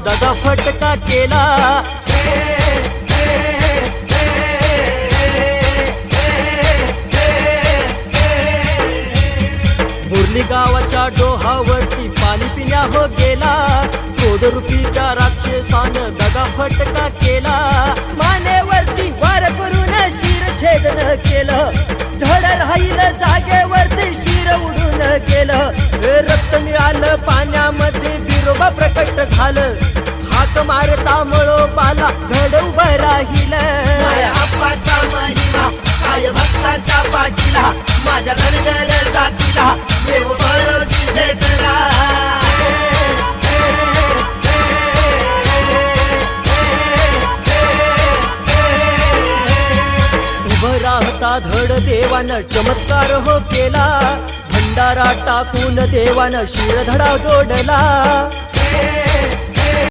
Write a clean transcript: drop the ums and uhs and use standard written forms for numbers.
दगा फटका केला। मुरली गावाच्या डोहावरती पाणी पिण्या हो गेला। कोडरुपीच्या राक्षसानं दगा फटका केला। मानेवरती वार करून शिर छेदन केलं। धड राहिलं जागेवरती शिर उडून गेलं। रक्त मिळालं पाण्यामध्ये बिरोबा प्रकट झालं। हाक मारता मळोबाला धड उभं राहिलं। आप्पाचा महिला काय भक्ताच्या पाठीला माझ्या धनगर जातीला देव बळोजी भेटला। उभं राहता धड देवानं चमत्कार हो केला। भंडारा टाकून देवानं शिरधडा जोडला।